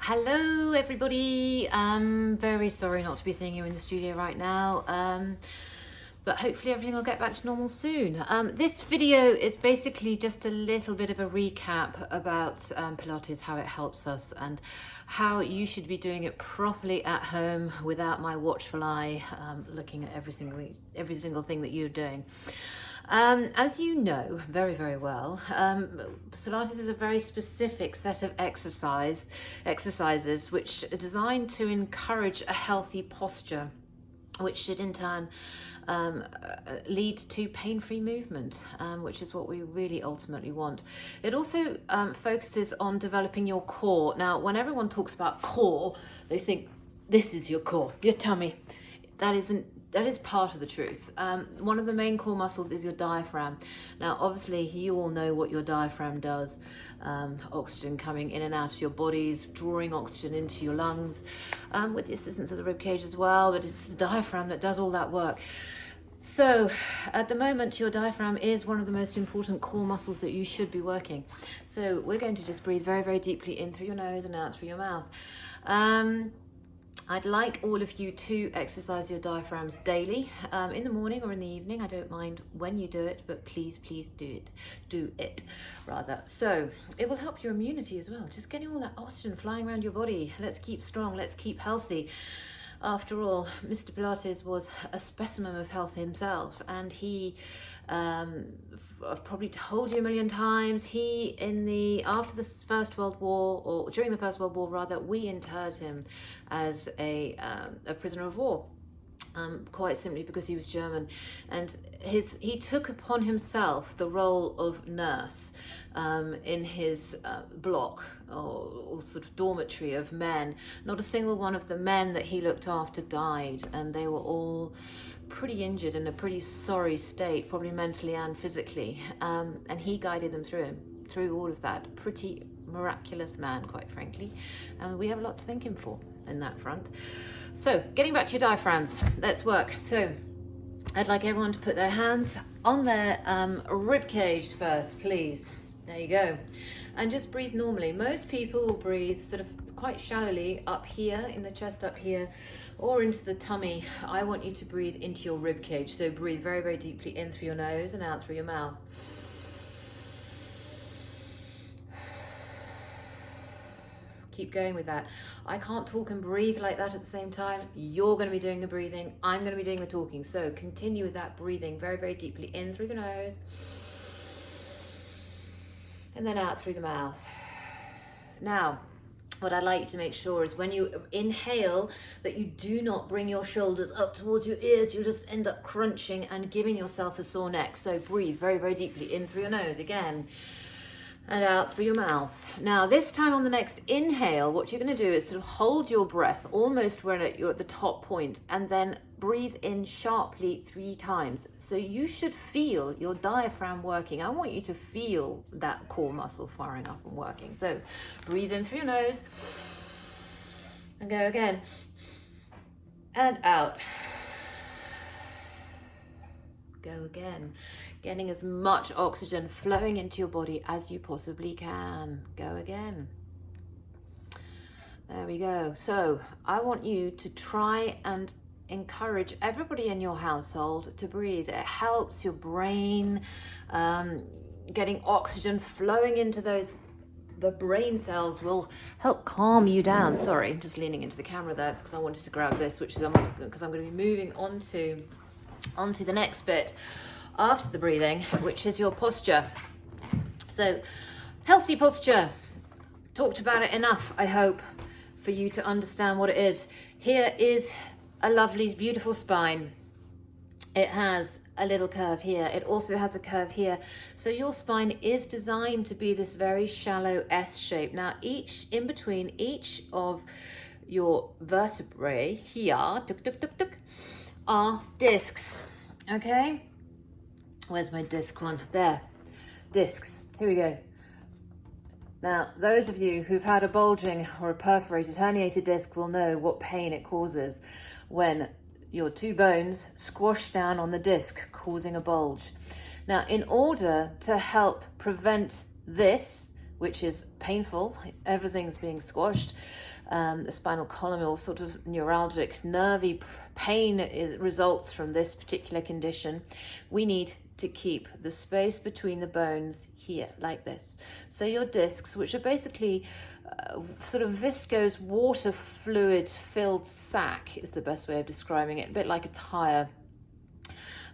Hello everybody. Very sorry not to be seeing you in the studio right now, but hopefully everything will get back to normal soon. This video is basically just a little bit of a recap about Pilates, how it helps us and how you should be doing it properly at home without my watchful eye looking at every single thing that you're doing. As you know very, very well, Pilates is a very specific set of exercises which are designed to encourage a healthy posture, which should in turn lead to pain-free movement, which is what we really ultimately want. It also focuses on developing your core. Now, when everyone talks about core, they think this is your core, your tummy. That is part of the truth. One of the main core muscles is your diaphragm. Now, obviously, you all know what your diaphragm does. Oxygen coming in and out of your bodies, drawing oxygen into your lungs, with the assistance of the rib cage as well, but it's the diaphragm that does all that work. So, at the moment, your diaphragm is one of the most important core muscles that you should be working. So, we're going to just breathe very, very deeply in through your nose and out through your mouth. I'd like all of you to exercise your diaphragms daily, in the morning or in the evening. I don't mind when you do it, but please do it rather. So it will help your immunity as well, just getting all that oxygen flying around your body. Let's keep strong, let's keep healthy. After all, Mr. Pilates was a specimen of health himself, and he, I've probably told you a million times, after the First World War, or during the First World War rather, we interred him as a prisoner of war. Quite simply because he was German, and he took upon himself the role of nurse in his block or sort of dormitory of men. Not a single one of the men that he looked after died, and they were all pretty injured, in a pretty sorry state, probably mentally and physically, and he guided them through all of that. Pretty miraculous man, quite frankly, and we have a lot to thank him for in that front. So, getting back to your diaphragms, let's work. So, I'd like everyone to put their hands on their rib cage first, please. There you go. And just breathe normally. Most people will breathe sort of quite shallowly up here, in the chest up here, or into the tummy. I want you to breathe into your rib cage. So, breathe very, very deeply in through your nose and out through your mouth. Keep going with that. I can't talk and breathe like that at the same time. You're going to be doing the breathing. I'm going to be doing the talking. So continue with that breathing very, very deeply in through the nose and then out through the mouth. Now, what I'd like you to make sure is when you inhale that you do not bring your shoulders up towards your ears. You'll just end up crunching and giving yourself a sore neck. So breathe very, very deeply in through your nose again, and out through your mouth. Now, this time on the next inhale, what you're going to do is sort of hold your breath almost when you're at the top point, and then breathe in sharply 3 times. So you should feel your diaphragm working. I want you to feel that core muscle firing up and working. So breathe in through your nose and go again, and out. Go again, getting as much oxygen flowing into your body as you possibly can. Go again. There we go. So I want you to try and encourage everybody in your household to breathe. It helps your brain, getting oxygen flowing into the brain cells will help calm you down. Sorry, I'm just leaning into the camera there because I wanted to grab this, because I'm going to be moving onto the next bit after the breathing, which is your posture. So, healthy posture. Talked about it enough, I hope, for you to understand what it is. Here is a lovely, beautiful spine. It has a little curve here. It also has a curve here. So your spine is designed to be this very shallow S shape. Now, in between each of your vertebrae here, are discs. Okay, where's my disc one? There, discs. Here we go. Now, those of you who've had a bulging or a perforated herniated disc will know what pain it causes when your 2 bones squash down on the disc, causing a bulge. Now, in order to help prevent this, which is painful, everything's being squashed, the spinal column, or sort of neuralgic, nervy pain results from this particular condition, we need to keep the space between the bones here, like this. So your discs, which are basically sort of viscose water fluid filled sac, is the best way of describing it, a bit like a tire,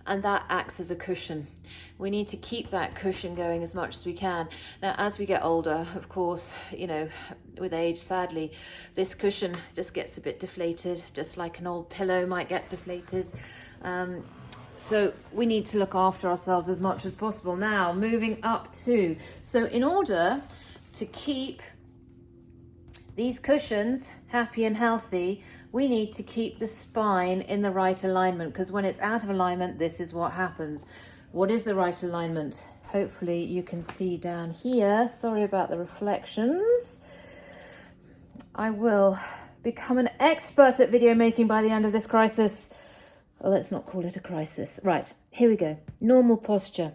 and that acts as a cushion. We need to keep that cushion going as much as we can. Now, as we get older, of course, you know, with age, sadly, this cushion just gets a bit deflated, just like an old pillow might get deflated. So we need to look after ourselves as much as possible. Now, moving up to, so in order to keep these cushions happy and healthy, we need to keep the spine in the right alignment, because when it's out of alignment, this is what happens. What is the right alignment? Hopefully you can see down here. Sorry about the reflections. I will become an expert at video making by the end of this crisis. Well, let's not call it a crisis. Right, here we go. Normal posture.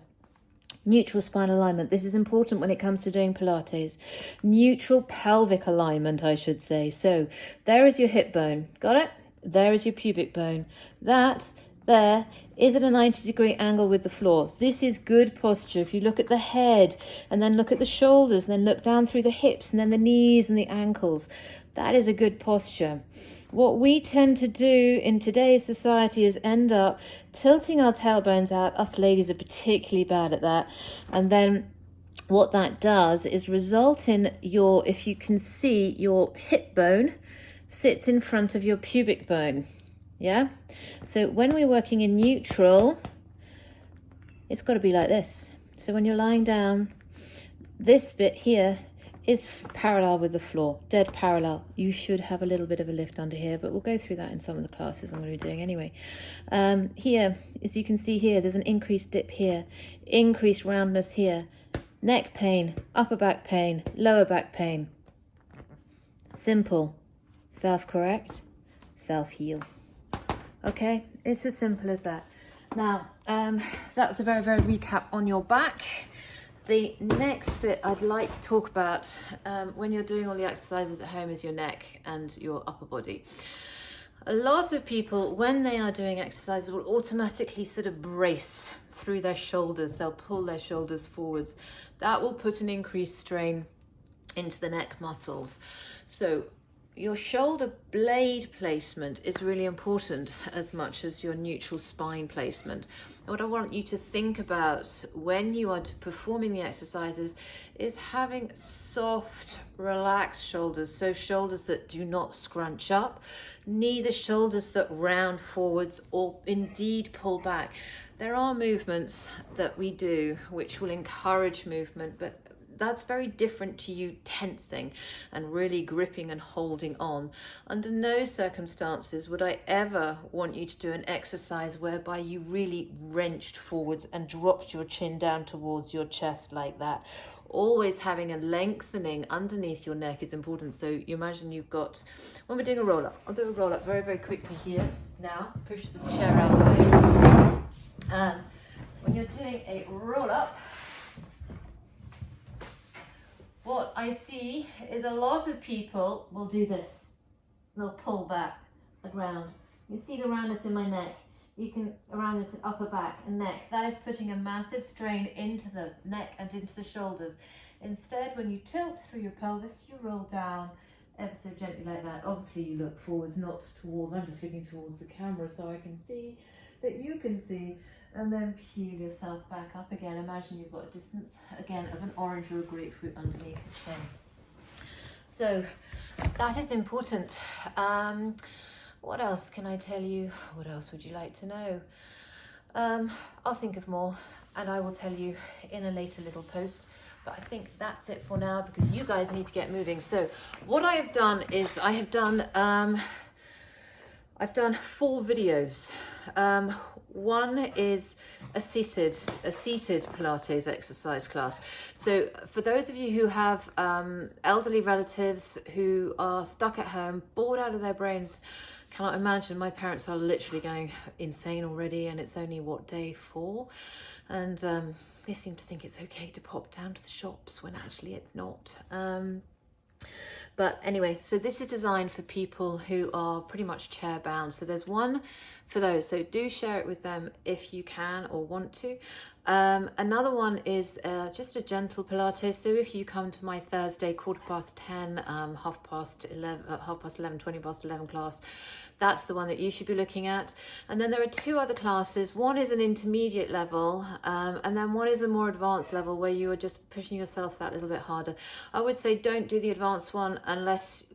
Neutral spine alignment. This is important when it comes to doing Pilates. Neutral pelvic alignment, I should say. So there is your hip bone. Got it? There is your pubic bone. That there is at a 90-degree angle with the floor. This is good posture. If you look at the head and then look at the shoulders and then look down through the hips and then the knees and the ankles, that is a good posture. What we tend to do in today's society is end up tilting our tailbones out. Us ladies are particularly bad at that. And then what that does is result in your, if you can see, your hip bone sits in front of your pubic bone. Yeah? So when we're working in neutral, it's got to be like this. So when you're lying down, this bit here is parallel with the floor, dead parallel. You should have a little bit of a lift under here, but we'll go through that in some of the classes I'm going to be doing anyway. Here, as you can see here, there's an increased dip here, increased roundness here, neck pain, upper back pain, lower back pain. Simple. Self-correct, self-heal. Okay, it's as simple as that. Now, that was a very, very recap on your back. The next bit I'd like to talk about when you're doing all the exercises at home is your neck and your upper body. A lot of people, when they are doing exercises, will automatically sort of brace through their shoulders. They'll pull their shoulders forwards. That will put an increased strain into the neck muscles. So your shoulder blade placement is really important as much as your neutral spine placement. And what I want you to think about when you are performing the exercises is having soft, relaxed shoulders. So shoulders that do not scrunch up, neither shoulders that round forwards or indeed pull back. There are movements that we do which will encourage movement, but that's very different to you tensing and really gripping and holding on. Under no circumstances would I ever want you to do an exercise whereby you really wrenched forwards and dropped your chin down towards your chest like that. Always having a lengthening underneath your neck is important. So you imagine you've got, when we're doing a roll up, I'll do a roll up very, very quickly here. Now, push this chair out of the way. When you're doing a roll up, what I see is a lot of people will do this. They'll pull back and round. You see the roundness in my neck. You can, around this upper back and neck. That is putting a massive strain into the neck and into the shoulders. Instead, when you tilt through your pelvis, you roll down ever so gently like that. Obviously, you look forwards, not towards. I'm just looking towards the camera so I can see that you can see. And then peel yourself back up again. Imagine you've got a distance, again, of an orange or a grapefruit underneath the chin. So that is important. What else can I tell you? What else would you like to know? I'll think of more and I will tell you in a later little post. But I think that's it for now because you guys need to get moving. So what I have done is I've done 4 videos. One is a seated Pilates exercise class. So for those of you who have elderly relatives who are stuck at home, bored out of their brains, cannot imagine, my parents are literally going insane already and it's only, day 4? And they seem to think it's okay to pop down to the shops when actually it's not. But anyway, so this is designed for people who are pretty much chair bound. So there's one for those. So do share it with them if you can or want to. Another one is just a gentle Pilates. So if you come to my Thursday 10:15, 11:30, 20 past 11 class, that's the one that you should be looking at. And then there are two other classes. One is an intermediate level, and then one is a more advanced level where you are just pushing yourself that little bit harder. I would say don't do the advanced one unless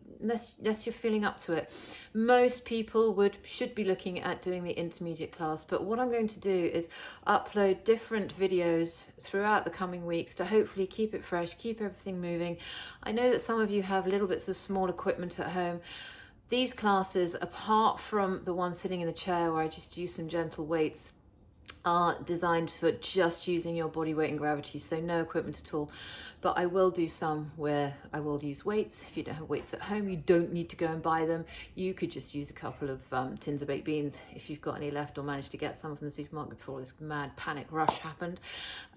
you're feeling up to it. Most people should be looking at doing the intermediate class, but what I'm going to do is upload different videos throughout the coming weeks to hopefully keep it fresh, keep everything moving. I know that some of you have little bits of small equipment at home. These classes, apart from the one sitting in the chair where I just use some gentle weights, are designed for just using your body weight and gravity, so no equipment at all. But I will do some where I will use weights. If you don't have weights at home, you don't need to go and buy them. You could just use a couple of tins of baked beans if you've got any left or managed to get some from the supermarket before this mad panic rush happened.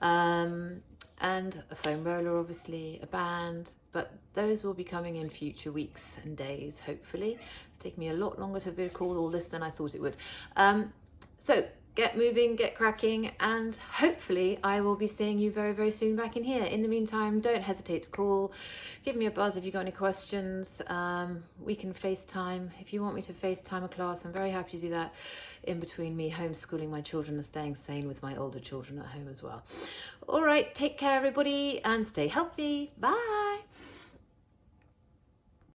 And a foam roller, obviously, a band, but those will be coming in future weeks and days, hopefully. It's taken me a lot longer to record all this than I thought it would. So get moving, get cracking, and hopefully I will be seeing you very, very soon back in here. In the meantime, don't hesitate to call. Give me a buzz if you've got any questions. We can FaceTime. If you want me to FaceTime a class, I'm very happy to do that in between me homeschooling my children and staying sane with my older children at home as well. All right, take care, everybody, and stay healthy. Bye.